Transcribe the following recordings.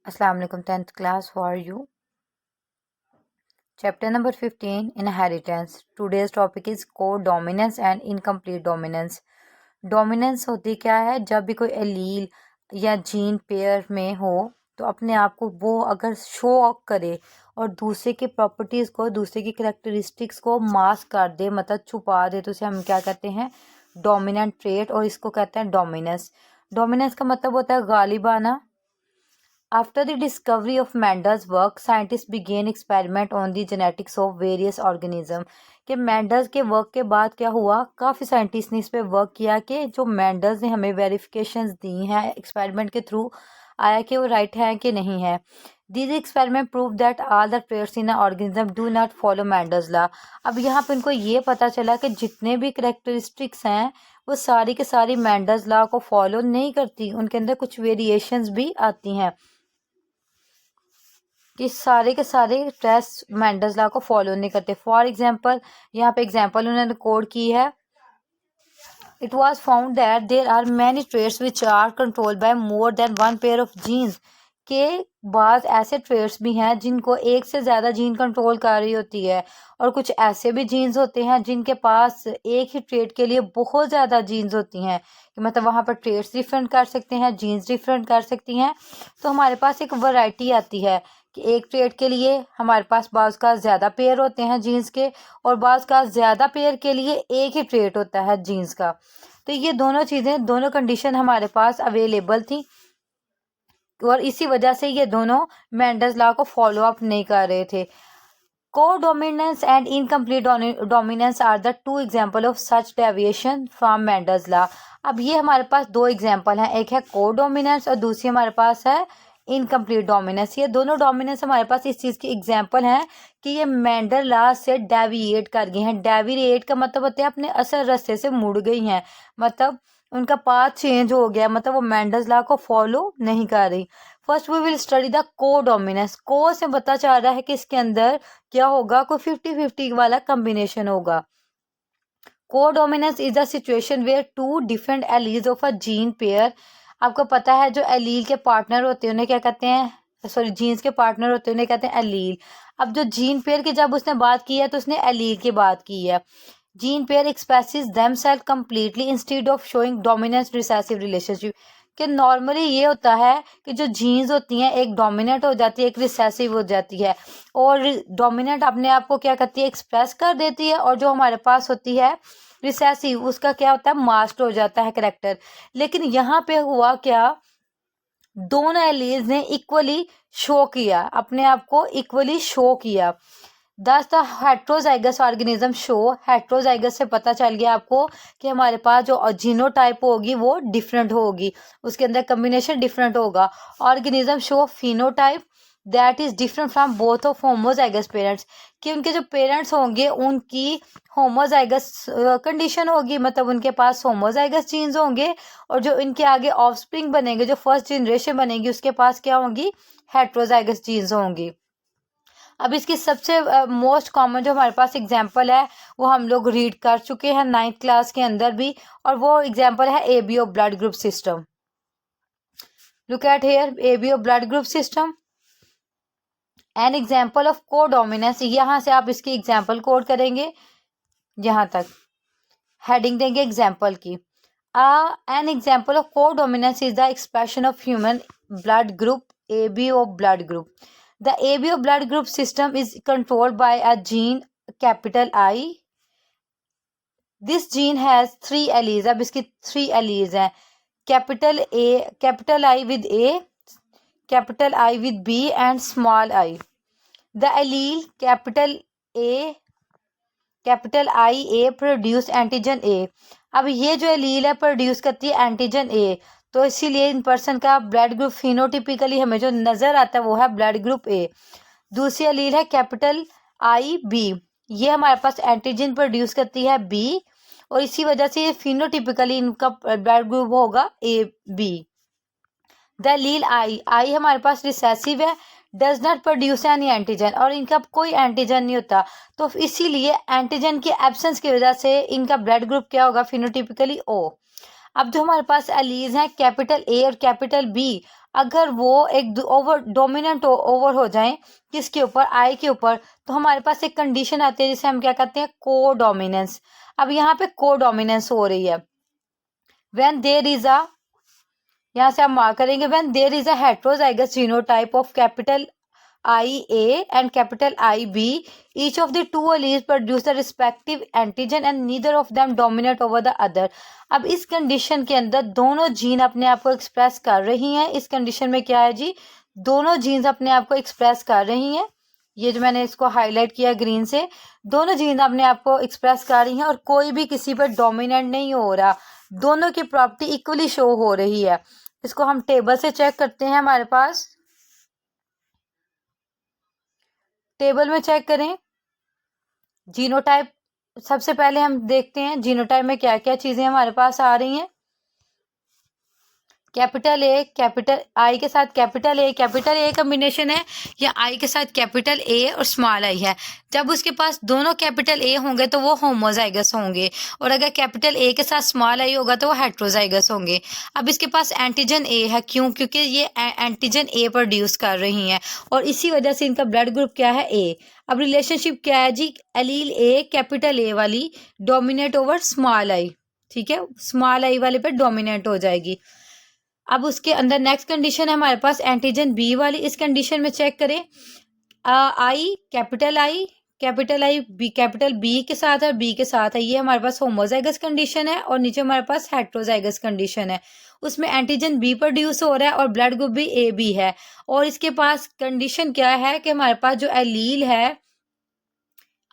Assalamu alaikum 10th class. How are you? Chapter number 15, Inheritance. Today's topic is co-dominance and incomplete dominance. Dominance होती क्या है? जब भी कोई एलील या जीन पेयर में हो तो अपने आप को वो अगर शो ऑफ करे और दूसरे की प्रॉपर्टीज़ को, दूसरे की करेक्टरिस्टिक्स को मास्क कर दे, मतलब छुपा दे, तो उसे हम क्या कहते हैं? डोमिनेंट ट्रेट, और इसको कहते हैं डोमिनेंस। डोमिनेंस का मतलब होता है गालिब आना। After the discovery of Mendel's work, scientists began experiment on the genetics of various organisms. कि मेंडल्स के वर्क के बाद क्या हुआ, काफ़ी साइंटिस्ट ने इस पे वर्क किया कि जो मेंडल्स ने हमें वेरिफिकेशंस दी हैं एक्सपेरिमेंट के थ्रू, आया कि वो राइट है कि नहीं है। These experiment prove that all the traits in an organism do not follow Mendel's law. अब यहाँ पे इनको ये पता चला कि जितने भी करेक्टरिस्टिक्स हैं वो सारी के सारी मेंडल्स लॉ को फॉलो नहीं करती, उनके अंदर कुछ वेरिएशंस भी आती हैं, कि सारे के सारे टेस्ट मेंडल्स लॉ को फॉलो नहीं करते। फॉर एग्जांपल, यहाँ पे एग्जांपल उन्होंने कोड की है। It was found that there are many traits which are controlled by more than one pair of genes. के बाद ऐसे ट्रेट्स भी हैं जिनको एक से ज़्यादा जीन कंट्रोल कर रही होती है, और कुछ ऐसे भी जीन्स होते हैं जिनके पास एक ही ट्रेट के लिए बहुत ज़्यादा जीन्स होती हैं, कि मतलब वहाँ पर ट्रेट्स डिफरेंट कर सकते हैं, जीन्स डिफरेंट कर सकती हैं। तो हमारे पास एक वैरायटी आती है कि एक ट्रेट के लिए हमारे पास बाज़ का ज़्यादा पेयर होते हैं जीन्स के, और बाज़ का ज़्यादा पेयर के लिए एक ही ट्रेट होता है जीन्स का। तो ये दोनों चीज़ें, दोनों कंडीशन हमारे पास अवेलेबल थी, और इसी वजह से ये दोनों मेंडल्स लॉ को फॉलो अप नहीं कर रहे थे। Co-dominance and incomplete dominance are the two example of such deviation from Mendel's law. अब ये हमारे पास दो एग्जाम्पल हैं, एक है co-dominance और दूसरी हमारे पास है इनकम्प्लीट डोमिनेंस। ये दोनों डोमिनेंस हमारे पास इस चीज़ की एग्जाम्पल हैं कि ये मेंडल लॉ से डेविएट कर गए हैं। डेविएट का मतलब होता है अपने असल रास्ते से मुड़ गई हैं, मतलब उनका पाथ चेंज हो गया, मतलब वो मेंडल्स लॉ को फॉलो नहीं कर रही। First we will study the codominance. को से पता चल रहा है कि इसके अंदर क्या होगा, कोई 50-50 वाला कॉम्बिनेशन होगा। Codominance is the situation where two different alleles of a gene pair. आपको पता है जो एलील के पार्टनर होते हैं उन्हें क्या कहते हैं, सॉरी जीन्स के पार्टनर होते हैं उन्हें कहते हैं एलील। अब जो जीन पेयर की जब उसने बात की है तो उसने एलील की बात की है। Gene pair expresses themselves completely instead of showing dominance recessive relationship. कि नॉर्मली ये होता है कि जो जीन्स होती हैं एक डोमिनेंट हो जाती है, एक रिसेसिव हो जाती है, और डोमिनेंट अपने आप को क्या करती है, एक्सप्रेस कर देती है, और जो हमारे पास होती है रिसेसिव, उसका क्या होता है, मास्क्ड हो जाता है करेक्टर। लेकिन यहाँ पे हुआ क्या, दोनों एलील्स ने इक्वली शो किया, अपने आप को इक्वली शो किया। दस the heterozygous organism show, heterozygous से पता चल गया आपको कि हमारे पास जो जीनोटाइप होगी वो डिफरेंट होगी, उसके अंदर कम्बिनेशन डिफरेंट होगा। Organism show phenotype that is different from both of homozygous parents. कि उनके जो पेरेंट्स होंगे उनकी होमोजाइगस कंडीशन होगी, मतलब उनके पास होमोजाइगस जीन्स होंगे, और जो इनके आगे ऑफस्प्रिंग बनेंगे, जो फर्स्ट जनरेशन बनेगी, उसके पास क्या होंगी, हेट्रोजाइगस जीन्स होंगी। अब इसकी सबसे मोस्ट कॉमन जो हमारे पास एग्जांपल है वो हम लोग रीड कर चुके हैं 9th क्लास के अंदर भी, और वो एग्जांपल है ABO blood group system. Look at here, ABO blood group system an example of codominance. यहाँ से आप इसकी एग्जांपल कोड करेंगे, यहाँ तक हेडिंग देंगे एग्जांपल की। An example of codominance is the expression of human blood group ABO blood group. The ABO blood group system is controlled by a gene capital I. This gene has 3 alleles. अब इसकी 3 alleles हैं, capital A, capital I with A, capital I with B and small I. The allele capital A, capital IA produce antigen A. अब ये जो allele है produce करती है antigen ए, तो इसीलिए इन पर्सन का ब्लड ग्रुप फिनोटिपिकली हमें जो नज़र आता है वो है ब्लड ग्रुप ए। दूसरी एलील है कैपिटल आई बी, ये हमारे पास एंटीजन प्रोड्यूस करती है बी, और इसी वजह से ये फिनोटिपिकली इनका ब्लड ग्रुप होगा ए बी। द एलील आई हमारे पास रिसेसिव है, does not produce any antigen, और इनका कोई एंटीजन नहीं होता, तो इसीलिए एंटीजन की एब्सेंस की वजह से इनका ब्लड ग्रुप क्या होगा, फिनोटिपिकली ओ। अब जो हमारे पास एलीज हैं कैपिटल ए और कैपिटल बी, अगर वो एक ओवर डोमिनेंट ओवर हो जाए किसके ऊपर, आई के ऊपर, तो हमारे पास एक कंडीशन आती है जिसे हम क्या कहते हैं, को डोमिनेंस। अब यहाँ पे को डोमिनेंस हो रही है व्हेन देयर इज अ, यहाँ से हम मार्क करेंगे, when there is a heterozygous genotype of capital IA and capital IB, each of the two alleles produce the respective antigen and neither of them dominate over the other. अब इस condition के अंदर दोनों gene अपने आप को express कर रही हैं। इस कंडीशन में क्या है जी, दोनों जीन्स अपने आप को एक्सप्रेस कर रही हैं। ये जो मैंने इसको हाईलाइट किया ग्रीन से, दोनों जीन अपने आप को एक्सप्रेस कर रही हैं और कोई भी किसी पर डोमिनेंट नहीं हो रहा, दोनों की प्रॉपर्टी इक्वली शो हो रही है। इसको हम टेबल से चेक करते हैं। हमारे पास टेबल में चेक करें जीनोटाइप, सबसे पहले हम देखते हैं जीनोटाइप में क्या क्या चीजें हमारे पास आ रही हैं। कैपिटल ए कैपिटल आई के साथ कैपिटल ए कॉम्बिनेशन है, या आई के साथ कैपिटल ए और स्मॉल आई है। जब उसके पास दोनों कैपिटल ए होंगे तो वो होमोजाइगस होंगे, और अगर कैपिटल ए के साथ स्मॉल आई होगा तो वो हेट्रोजाइगस होंगे। अब इसके पास एंटीजन ए है, क्यों? क्योंकि ये एंटीजन ए प्रोड्यूस कर रही हैं और इसी वजह से इनका ब्लड ग्रुप क्या है, ए। अब रिलेशनशिप क्या है जी, एलील ए कैपिटल ए वाली डोमिनेट ओवर स्मॉल आई, ठीक है, स्मॉल आई वाले पे डोमिनेट हो जाएगी। अब उसके अंदर नेक्स्ट कंडीशन है हमारे पास एंटीजन बी वाली। इस कंडीशन में चेक करें, आई कैपिटल बी के साथ है, बी के साथ है, ये हमारे पास होमोजाइगस कंडीशन है, और नीचे हमारे पास हेट्रोजाइगस कंडीशन है। उसमें एंटीजन बी प्रोड्यूस हो रहा है और ब्लड ग्रुप भी ए बी है। और इसके पास कंडीशन क्या है कि हमारे पास जो एलील है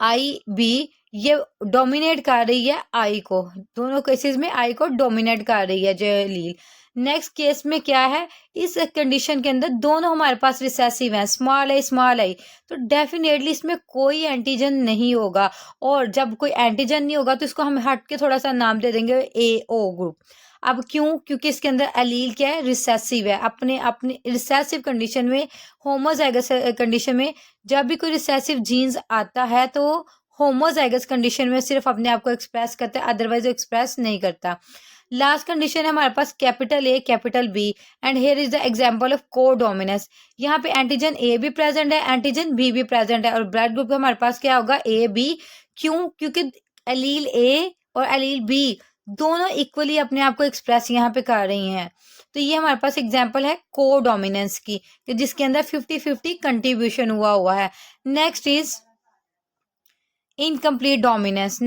आई बी, ये डोमिनेट कर रही है आई को, दोनों केसेस में आई को डोमिनेट कर रही है जो एलील। नेक्स्ट केस में क्या है, इस कंडीशन के अंदर दोनों हमारे पास रिसेसिव हैं, स्मॉल आई, तो डेफिनेटली इसमें कोई एंटीजन नहीं होगा। और जब कोई एंटीजन नहीं होगा तो इसको हम हट के थोड़ा सा नाम दे देंगे AO ग्रुप। अब क्यों? क्योंकि इसके अंदर एलील क्या है, रिसेसिव है। अपने अपने रिसेसिव कंडीशन में, होमोजाइगस कंडीशन में जब भी कोई रिसेसिव जीन्स आता है तो होमोजाइगस कंडीशन में सिर्फ अपने आप को एक्सप्रेस करता है, अदरवाइज एक्सप्रेस नहीं करता। लास्ट कंडीशन है हमारे पास capital A capital B, and here is the example of codominance. यहाँ पे एंटीजन ए भी प्रेजेंट है, एंटीजन बी भी प्रेजेंट है, और ब्लड ग्रुप हमारे पास क्या होगा, ए बी। क्यों? क्योंकि एलील ए और एलील बी दोनों इक्वली अपने आप को एक्सप्रेस यहाँ पे कर रही हैं। तो ये हमारे पास एग्जाम्पल है कोडोमिनेंस की, कि जिसके अंदर 50-50 कंट्रीब्यूशन हुआ है। Next is incomplete dominance.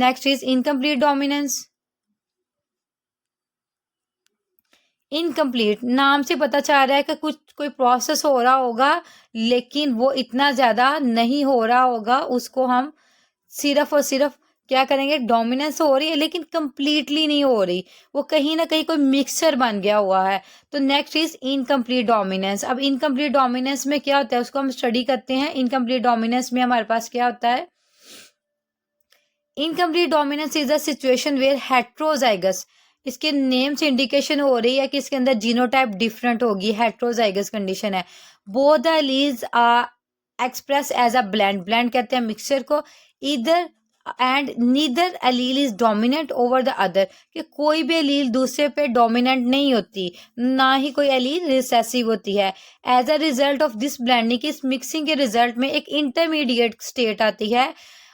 Incomplete नाम से पता चल रहा है कि कोई प्रोसेस हो रहा होगा, लेकिन वो इतना ज़्यादा नहीं हो रहा होगा, उसको हम सिर्फ और सिर्फ क्या करेंगे, डोमिनेंस हो रही है लेकिन कंप्लीटली नहीं हो रही, वो कहीं ना कहीं कोई मिक्सचर बन गया हुआ है। तो नेक्स्ट इज इनकम्प्लीट डोमिनेंस। अब इनकम्प्लीट डोमिनेंस में क्या होता है उसको हम स्टडी करते हैं। इनकम्प्लीट डोमिनेंस में हमारे पास क्या होता है, incomplete dominance is a situation where heterozygous, इसके नेम से इंडिकेशन हो रही है कि इसके अंदर जीनोटाइप डिफरेंट होगी, हेट्रोजाइगस कंडीशन है। Both the alleles are express as a blend कहते हैं मिक्सचर को, इधर and neither allele is dominant over the other, कि कोई भी एलील दूसरे पे डोमिनेंट नहीं होती, ना ही कोई एलील रिसेसिव होती है। As a result of this blending, इस मिक्सिंग के रिजल्ट में एक इंटरमीडिएट स्टेट आती है,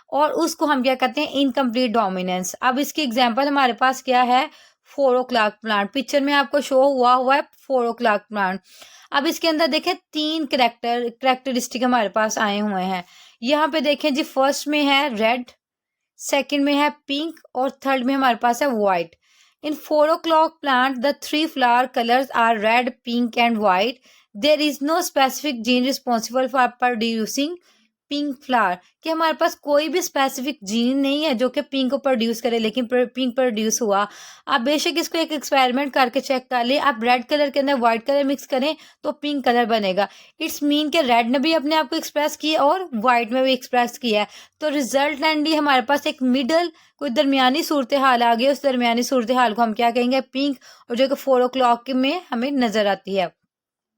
और उसको हम क्या कहते हैं, इनकम्प्लीट डोमिनेंस। अब इसकी एग्जांपल हमारे पास क्या है, 4 o'clock प्लांट। पिक्चर में आपको शो हुआ है 4 o'clock प्लांट। अब इसके अंदर देखें 3 करेक्टरिस्टिक हमारे पास आए हुए हैं। यहाँ पे देखें जी, फर्स्ट में है रेड, सेकंड में है पिंक, और थर्ड में हमारे पास है white. In 4 o'clock plant the 3 flower colours are red, pink and white. There is no specific gene responsible for producing pink flower, कि हमारे पास कोई भी स्पेसिफिक जीन नहीं है जो कि पिंक को प्रोड्यूस करे, लेकिन पिंक प्रोड्यूस हुआ। आप बेशक इसको एक एक्सपेरिमेंट करके चेक कर ले, आप रेड कलर के अंदर व्हाइट कलर मिक्स करें तो पिंक कलर बनेगा। इट्स मीन के रेड ने भी अपने आप को एक्सप्रेस किया और व्हाइट में भी एक्सप्रेस किया है। तो रिजल्टेंटली हमारे पास एक मिडल कोई दरमियानी सूरत हाल आ गई, उस दरमियानी सूरत हाल को हम क्या कहेंगे, पिंक, और जो कि 4 o'clock में हमें नजर आती है।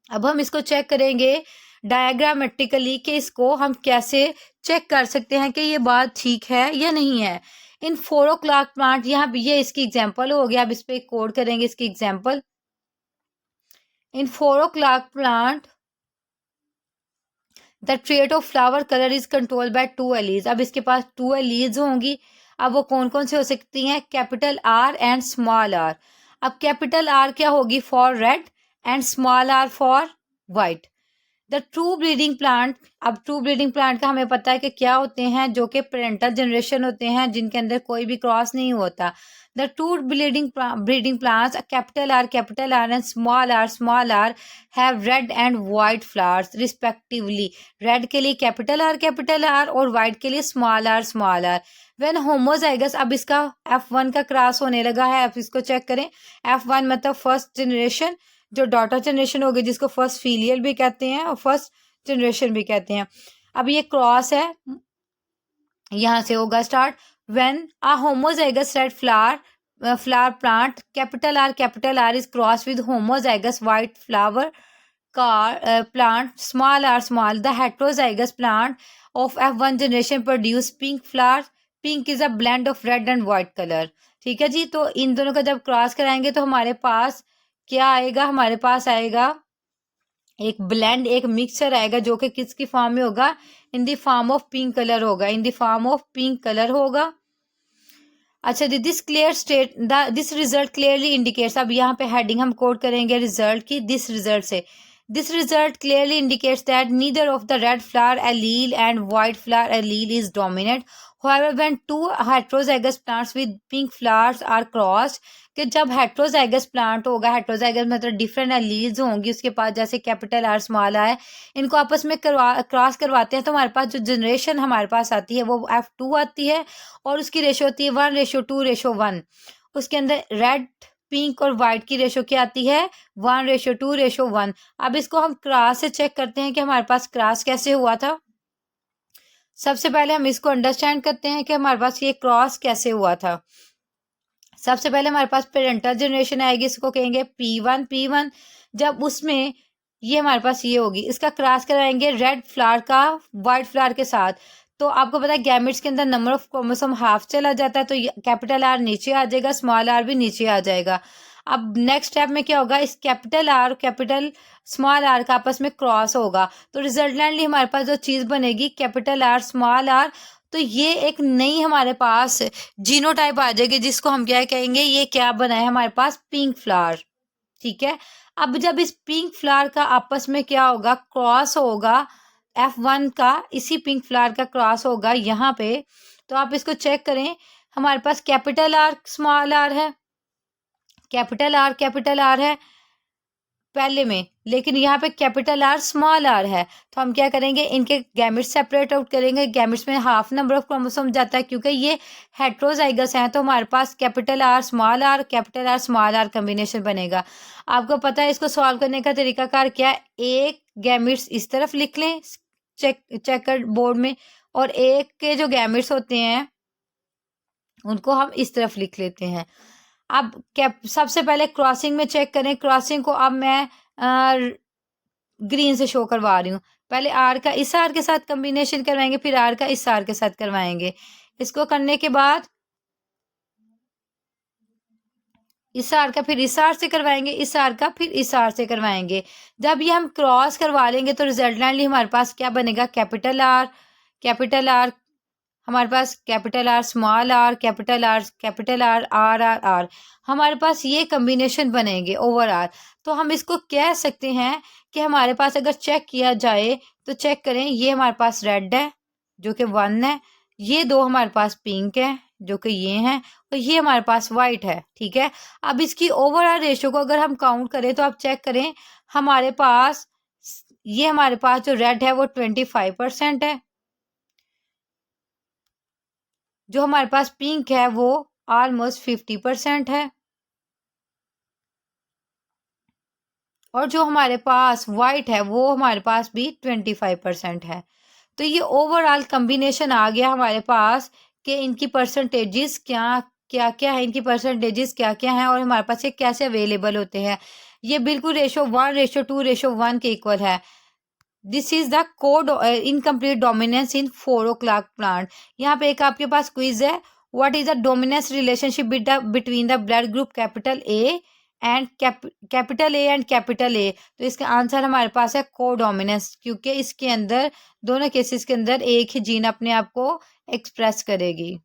अब हम इसको चेक करेंगे डायग्रामेटिकली कि इसको हम कैसे चेक कर सकते हैं कि ये बात ठीक है या नहीं है। इन 4 o'clock प्लांट, यहाँ ये इसकी एग्जांपल हो गया। अब इस पे कोड करेंगे इसकी example. In 4 o'clock plant the trait of flower colour is control by 2 allies. अब इसके पास 2 एलीज होंगी। अब वो कौन कौन से हो सकती हैं? Capital R and small R. अब कैपिटल आर क्या होगी? For red and small R for white. The true breeding plant, अब ट्रू ब्रीडिंग प्लांट का हमें पता है कि क्या होते हैं, जो कि पेरेंटल जनरेशन होते हैं, जिनके अंदर कोई भी क्रॉस नहीं होता। The true breeding plants capital R and small R have red and white flowers respectively. Red के लिए कैपिटल आर और वाइट के लिए स्मॉल आर। व्हेन होमोजाइगस, अब इसका F1 का क्रॉस होने लगा है। अब इसको चेक करें। F1 मतलब फर्स्ट जनरेशन, जो डॉटर जनरेशन होगी, जिसको फर्स्ट फीलियल भी कहते हैं और फर्स्ट जनरेशन भी कहते हैं। अब ये क्रॉस है, यहाँ से होगा start. When a homozygous red flower plant capital R is cross with homozygous white flower plant small, the heterozygous plant of F1 generation produce pink flowers. Pink is a blend of red and white color. ठीक है जी। तो इन दोनों का जब cross कराएंगे तो हमारे पास क्या आएगा? हमारे पास आएगा एक ब्लेंड, एक मिक्सचर आएगा, जो कि किसकी फॉर्म में होगा? In the form of pink colour होगा, in the form of pink colour होगा। अच्छा, दिस रिजल्ट क्लियरली इंडिकेट्स, अब यहाँ पे हेडिंग हम कोड करेंगे रिजल्ट की, दिस रिजल्ट से। This result clearly indicates that neither of the red flower allele and white flower allele is dominant. However, when two heterozygous plants with pink flowers are crossed, कि जब heterozygous plant होगा, heterozygous मतलब different alleles होंगी उसके पास, जैसे capital R small are है, इनको आपस में क्रॉस करवाते हैं तो हमारे पास जो जनरेशन हमारे पास आती है वो F2 आती है और उसकी रेशो होती है 1:2:1। उसके अंदर रेड, पिंक और वाइट की रेशो क्या आती है? 1:2:1। अब इसको हम क्रॉस से चेक करते हैं कि हमारे पास क्रॉस कैसे हुआ था। सबसे पहले हम इसको अंडरस्टैंड करते हैं कि हमारे पास ये क्रॉस कैसे हुआ था। सबसे पहले हमारे पास पेरेंटल जनरेशन आएगी, इसको कहेंगे P1। जब उसमें ये हमारे पास ये होगी, इसका क्रॉस कराएंगे रेड फ्लावर का वाइट फ्लावर के साथ। तो आपको पता है गैमेट्स के अंदर नंबर ऑफ क्रोमोसोम हाफ चला जाता है, तो कैपिटल आर नीचे आ जाएगा, स्मॉल आर भी नीचे आ जाएगा। अब नेक्स्ट स्टेप में क्या होगा? इस capital R capital small R का आपस में क्रॉस होगा, तो रिजल्टेंटली हमारे पास जो चीज़ बनेगी कैपिटल आर स्मॉल आर, तो ये एक नई हमारे पास जीनोटाइप आ जाएगी, जिसको हम क्या कहेंगे? ये क्या बना है हमारे पास? Pink flower. ठीक है। अब जब इस पिंक फ्लावर का आपस में क्या होगा? क्रॉस होगा, F1 का इसी पिंक फ्लावर का क्रॉस होगा यहाँ पे। तो आप इसको चेक करें, हमारे पास कैपिटल आर स्मॉल आर है, कैपिटल आर है पहले में, लेकिन यहाँ पे कैपिटल आर स्मॉल आर है। तो हम क्या करेंगे? इनके गैमेट्स सेपरेट आउट करेंगे। गैमेट्स में हाफ नंबर ऑफ क्रोमोसोम जाता है, क्योंकि ये हेट्रोजाइगस हैं, तो हमारे पास capital R small R combination बनेगा। आपको पता है इसको सॉल्व करने का तरीकाकार क्या है? एक गैमेट्स इस तरफ लिख लें चेकर बोर्ड में, और एक के जो गैमेट्स होते हैं उनको हम इस तरफ लिख लेते हैं। अब सबसे पहले क्रॉसिंग में चेक करें। क्रॉसिंग को अब मैं ग्रीन से शो करवा रही हूँ। पहले आर का इस आर के साथ कम्बिनेशन करवाएंगे, फिर आर का इस आर के साथ करवाएंगे। इसको करने के बाद इस आर का फिर इस आर से करवाएंगे, इस आर का फिर इस आर से करवाएंगे। जब ये हम क्रॉस करवा लेंगे तो रिजल्टेंटली हमारे पास क्या बनेगा? कैपिटल आर हमारे पास capital R small R capital R R हमारे पास ये कम्बिनेशन बनेंगे ओवर आर। तो हम इसको कह सकते हैं कि हमारे पास अगर चेक किया जाए तो चेक करें, ये हमारे पास रेड है जो कि 1 है, ये 2 हमारे पास पिंक है जो कि ये हैं, और ये हमारे पास वाइट है। ठीक है। अब इसकी ओवरऑल रेशियो को अगर हम काउंट करें तो आप चेक करें, हमारे पास जो रेड है वो 25% है, जो हमारे पास पिंक है वो ऑलमोस्ट 50% है, और जो हमारे पास वाइट है वो हमारे पास भी 25% है। तो ये ओवरऑल कम्बिनेशन आ गया हमारे पास कि इनकी परसेंटेजेस क्या क्या है, इनकी परसेंटेजेस क्या क्या हैं, और हमारे पास ये कैसे अवेलेबल होते हैं। ये बिल्कुल रेशो 1:2:1 के इक्वल है। This is the code incomplete dominance in 4 o'clock plant. यहाँ पे एक आपके पास क्विज है, what is the dominance relationship between the blood group capital A and capital A and capital A, तो इसका आंसर हमारे पास है कोडोमिनेंस, क्योंकि इसके अंदर दोनों केसेस के अंदर एक ही जीन अपने आप को एक्सप्रेस करेगी।